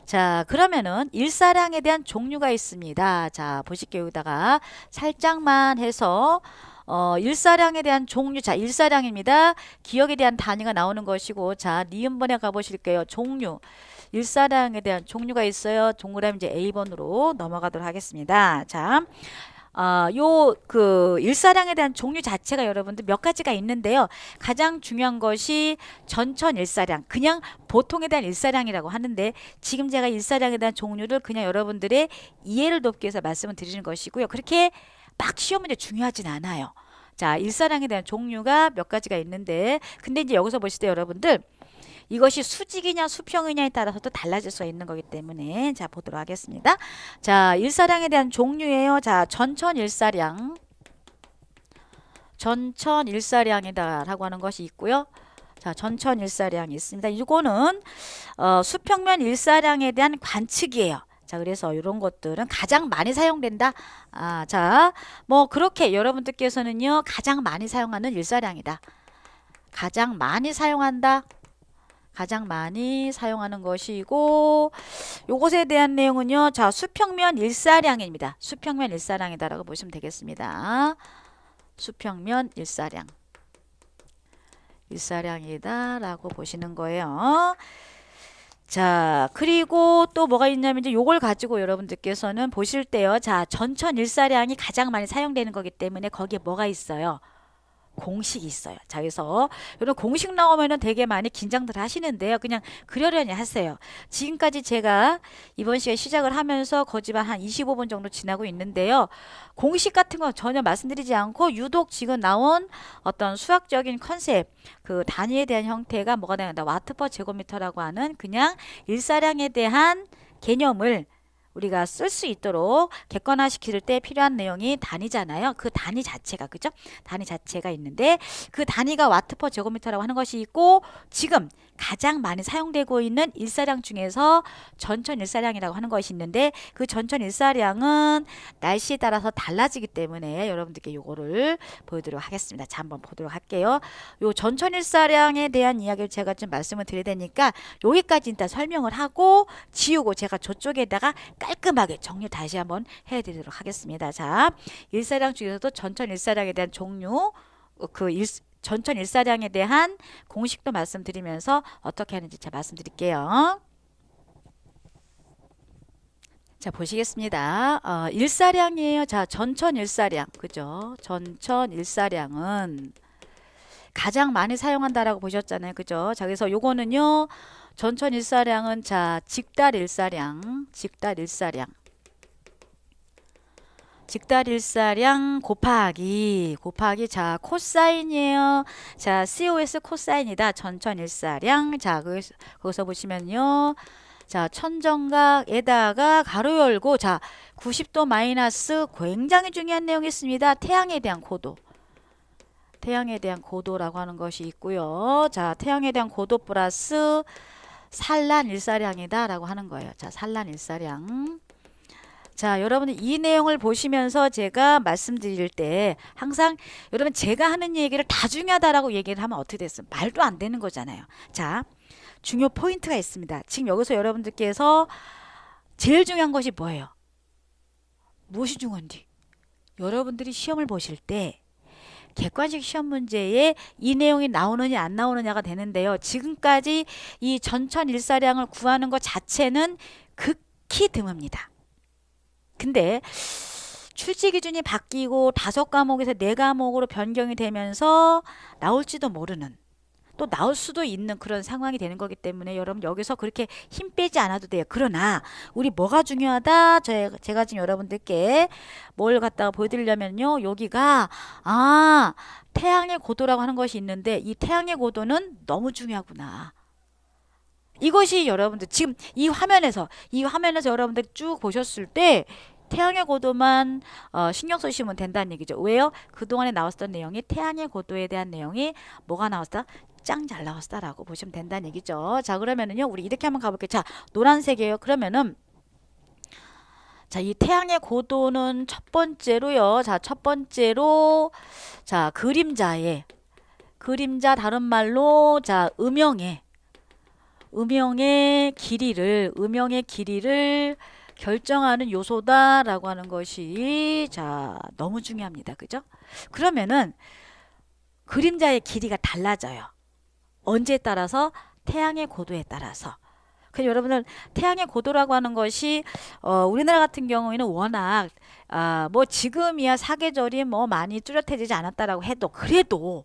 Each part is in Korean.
자, 그러면은 일사량에 대한 종류가 있습니다. 자, 보실게요. 여기다가 살짝만 해서 일사량에 대한 종류. 자, 일사량입니다. 기억에 대한 단위가 나오는 것이고, 자, 니은번에 가보실게요. 종류. 일사량에 대한 종류가 있어요. 동그라미 이제 A번으로 넘어가도록 하겠습니다. 자, 일사량에 대한 종류 자체가 여러분들 몇 가지가 있는데요. 가장 중요한 것이 전천일사량, 그냥 보통에 대한 일사량이라고 하는데, 지금 제가 일사량에 대한 종류를 그냥 여러분들의 이해를 돕기 위해서 말씀을 드리는 것이고요. 그렇게 막 시험 문제 중요하진 않아요. 자, 일사량에 대한 종류가 몇 가지가 있는데, 근데 이제 여기서 보실 때 여러분들, 이것이 수직이냐 수평이냐에 따라서 또 달라질 수 있는 거기 때문에 자 보도록 하겠습니다. 자, 일사량에 대한 종류예요. 자, 전천일사량. 전천일사량이다 라고 하는 것이 있고요. 자, 전천일사량이 있습니다. 이거는 수평면 일사량에 대한 관측이에요. 자, 그래서 이런 것들은 가장 많이 사용된다. 자, 뭐 그렇게 여러분들께서는요, 가장 많이 사용하는 일사량이다. 가장 많이 사용한다. 가장 많이 사용하는 것이고, 요것에 대한 내용은요, 자, 수평면 일사량입니다. 수평면 일사량이다라고 보시면 되겠습니다. 수평면 일사량. 일사량이다라고 보시는 거예요. 자, 그리고 또 뭐가 있냐면 이제 요걸 가지고 여러분들께서는 보실 때요. 자, 전천 일사량이 가장 많이 사용되는 거기 때문에 거기에 뭐가 있어요? 공식이 있어요. 자, 그래서 이런 공식 나오면은 되게 많이 긴장들 하시는데요. 그냥 그러려니 하세요. 지금까지 제가 이번 시간에 시작을 하면서 거짓말 한 25분 정도 지나고 있는데요. 공식 같은 거 전혀 말씀드리지 않고 유독 지금 나온 어떤 수학적인 컨셉, 그 단위에 대한 형태가 뭐가 되는다. 와트 퍼 제곱미터라고 하는 그냥 일사량에 대한 개념을 우리가 쓸 수 있도록 객관화시킬 때 필요한 내용이 단위잖아요. 그 단위 자체가, 그죠? 단위 자체가 있는데 그 단위가 와트 퍼 제곱미터라고 하는 것이 있고, 지금 가장 많이 사용되고 있는 일사량 중에서 전천일사량이라고 하는 것이 있는데, 그 전천일사량은 날씨에 따라서 달라지기 때문에 여러분들께 요거를 보여드리도록 하겠습니다. 자, 한번 보도록 할게요. 요 전천일사량에 대한 이야기를 제가 좀 말씀을 드려야 되니까 여기까지 일단 설명을 하고 지우고 제가 저쪽에다가 깔끔하게 정리 다시 한번 해드리도록 하겠습니다. 자, 일사량 중에서도 전천일사량에 대한 종류, 전천일사량에 대한 공식도 말씀드리면서 어떻게 하는지 제가 말씀드릴게요. 자, 보시겠습니다. 일사량이에요. 자, 전천일사량, 그죠? 전천일사량은 가장 많이 사용한다라고 보셨잖아요. 그죠? 자, 그래서 요거는요, 전천일사량은 자, 직달일사량, 직달일사량. 직달일사량 곱하기 자, 코사인이에요. 자, COS 코사인이다. 전천일사량. 자, 거기서 보시면요. 자, 천정각에다가 가로 열고, 자, 90도 마이너스, 굉장히 중요한 내용이 있습니다. 태양에 대한 고도. 태양에 대한 고도라고 하는 것이 있고요. 자, 태양에 대한 고도 플러스 산란일사량이다 라고 하는 거예요. 자, 산란일사량. 자, 여러분들 이 내용을 보시면서 제가 말씀드릴 때 항상 여러분 제가 하는 얘기를 다 중요하다라고 얘기를 하면 어떻게 됐어요? 말도 안 되는 거잖아요. 자, 중요 포인트가 있습니다. 지금 여기서 여러분들께서 제일 중요한 것이 뭐예요? 무엇이 중요한지? 여러분들이 시험을 보실 때 객관식 시험 문제에 이 내용이 나오느냐 안 나오느냐가 되는데요. 지금까지 이 전천일사량을 구하는 것 자체는 극히 드뭅니다. 근데 출제 기준이 바뀌고 5과목에서 4과목으로 변경이 되면서 나올지도 모르는, 또 나올 수도 있는 그런 상황이 되는 거기 때문에 여러분 여기서 그렇게 힘 빼지 않아도 돼요. 그러나 우리 뭐가 중요하다? 제가 지금 여러분들께 뭘 갖다가 보여드리려면요. 여기가 태양의 고도라고 하는 것이 있는데 이 태양의 고도는 너무 중요하구나. 이것이 여러분들 지금 이 화면에서 여러분들이 쭉 보셨을 때 태양의 고도만 신경 쓰시면 된다는 얘기죠. 왜요? 그동안에 나왔던 내용이 태양의 고도에 대한 내용이 뭐가 나왔다? 짱 잘 나왔다라고 보시면 된다는 얘기죠. 자, 그러면은요, 우리 이렇게 한번 가볼게요. 자, 노란색이에요. 그러면은 자, 이 태양의 고도는 첫 번째로요. 자, 첫 번째로 자, 그림자 다른 말로 자, 음영의 음영의 길이를 결정하는 요소다라고 하는 것이 자, 너무 중요합니다. 그죠? 그러면은 그림자의 길이가 달라져요. 언제에 따라서? 태양의 고도에 따라서. 그래서 여러분들 태양의 고도라고 하는 것이 우리나라 같은 경우에는 워낙 뭐 지금이야 사계절이 뭐 많이 뚜렷해지지 않았다라고 해도 그래도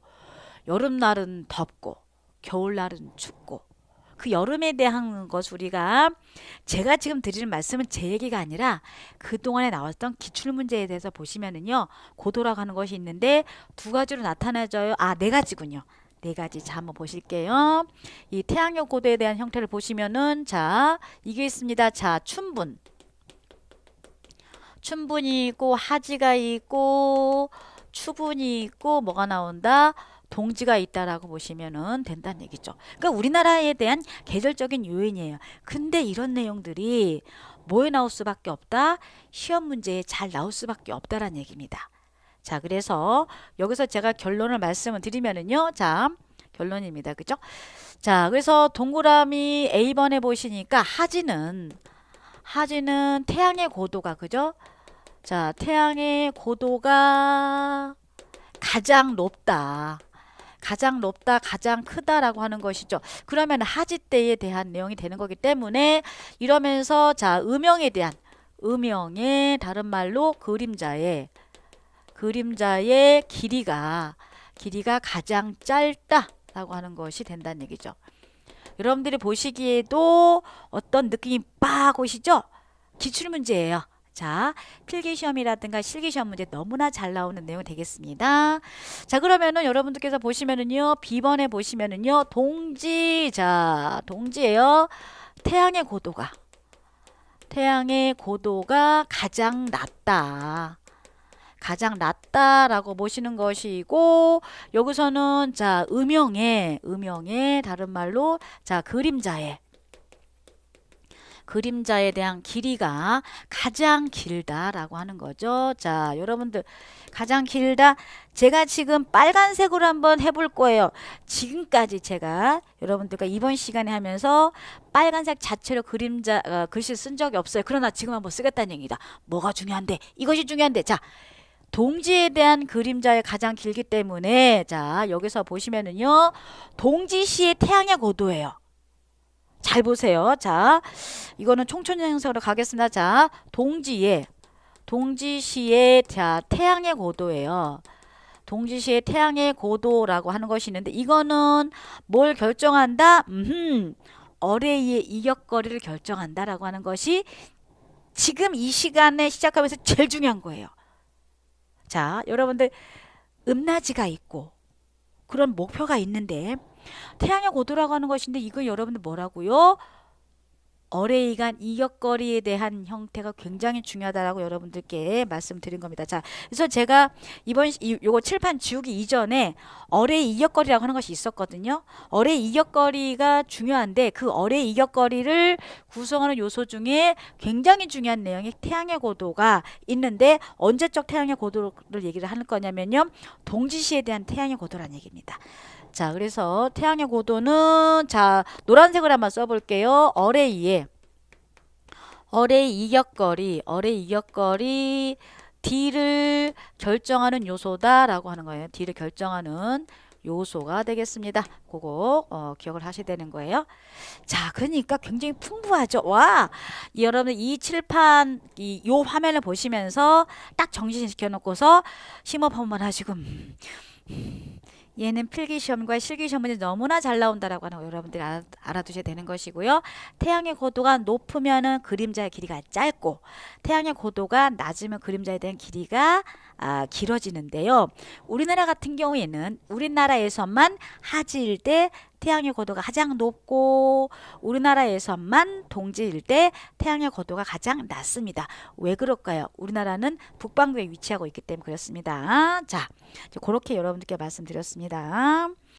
여름날은 덥고 겨울날은 춥고 그 여름에 대한 것 우리가 제가 지금 드리는 말씀은 제 얘기가 아니라 그동안에 나왔던 기출문제에 대해서 보시면은요 고도라고 하는 것이 있는데 두 가지로 나타나져요. 네 가지군요. 네 가지. 자, 한번 보실게요. 이 태양의 고도에 대한 형태를 보시면은 자, 이게 있습니다. 자, 춘분이 있고 하지가 있고 추분이 있고 뭐가 나온다? 동지가 있다라고 보시면은 된다는 얘기죠. 그러니까 우리나라에 대한 계절적인 요인이에요. 근데 이런 내용들이 뭐에 나올 수밖에 없다? 시험 문제에 잘 나올 수밖에 없다라는 얘기입니다. 자, 그래서 여기서 제가 결론을 말씀을 드리면은요. 자, 결론입니다. 그죠? 자, 그래서 동그라미 A번에 보시니까 하지는 태양의 고도가 그죠? 자, 태양의 고도가 가장 높다. 가장 크다라고 하는 것이죠. 그러면 하지 때에 대한 내용이 되는 거기 때문에 이러면서 자, 음영의 다른 말로 그림자의 길이가 가장 짧다라고 하는 것이 된다는 얘기죠. 여러분들이 보시기에도 어떤 느낌이 빡 오시죠? 기출문제예요. 자, 필기시험이라든가 실기시험 문제 너무나 잘 나오는 내용이 되겠습니다. 자, 그러면은 여러분들께서 보시면은요, B번에 보시면은요, 동지예요. 태양의 고도가 가장 낮다라고 보시는 것이고, 여기서는 자, 음영의 다른 말로 자, 그림자에 대한 길이가 가장 길다라고 하는 거죠. 자, 여러분들 가장 길다. 제가 지금 빨간색으로 한번 해볼 거예요. 지금까지 제가 여러분들과 이번 시간에 하면서 빨간색 자체로 글씨 쓴 적이 없어요. 그러나 지금 한번 쓰겠다는 얘기다. 뭐가 중요한데? 이것이 중요한데. 자, 동지에 대한 그림자에 가장 길기 때문에 자, 여기서 보시면은요. 동지시의 태양의 고도예요. 잘 보세요. 자, 이거는 총천형성으로 가겠습니다. 자, 동지시의 자, 태양의 고도예요. 동지시의 태양의 고도라고 하는 것이 있는데 이거는 뭘 결정한다? 어레이의 이격거리를 결정한다라고 하는 것이 지금 이 시간에 시작하면서 제일 중요한 거예요. 자, 여러분들 음낮이가 있고 그런 목표가 있는데 태양의 고도라고 하는 것인데 이거 여러분들 뭐라고요? 어레이 간 이격거리에 대한 형태가 굉장히 중요하다라고 여러분들께 말씀드린 겁니다. 자, 그래서 제가 요거 칠판 지우기 이전에 어레이 이격거리라고 하는 것이 있었거든요. 어레이 이격거리가 중요한데 그 어레이 이격거리를 구성하는 요소 중에 굉장히 중요한 내용이 태양의 고도가 있는데 언제적 태양의 고도를 얘기를 하는 거냐면요. 동지시에 대한 태양의 고도라는 얘기입니다. 자, 그래서 태양의 고도는 자, 노란색으로 한번 써볼게요. 어레이 이격거리 D를 결정하는 요소다라고 하는 거예요. D를 결정하는 요소가 되겠습니다. 그거 기억을 하셔야 되는 거예요. 자, 그러니까 굉장히 풍부하죠. 와, 여러분 이 칠판 요 화면을 보시면서 딱 정신시켜 놓고서 심호흡 한번 하시고 얘는 필기시험과 실기시험 문제 너무나 잘 나온다라고 하는 거 여러분들이 알아두셔야 되는 것이고요. 태양의 고도가 높으면은 그림자의 길이가 짧고 태양의 고도가 낮으면 그림자에 대한 길이가 길어지는데요. 우리나라 같은 경우에는 우리나라에서만 하지일 때 태양의 고도가 가장 높고 우리나라에서만 동지일 때 태양의 고도가 가장 낮습니다. 왜 그럴까요? 우리나라는 북반구에 위치하고 있기 때문에 그렇습니다. 자, 그렇게 여러분들께 말씀드렸습니다.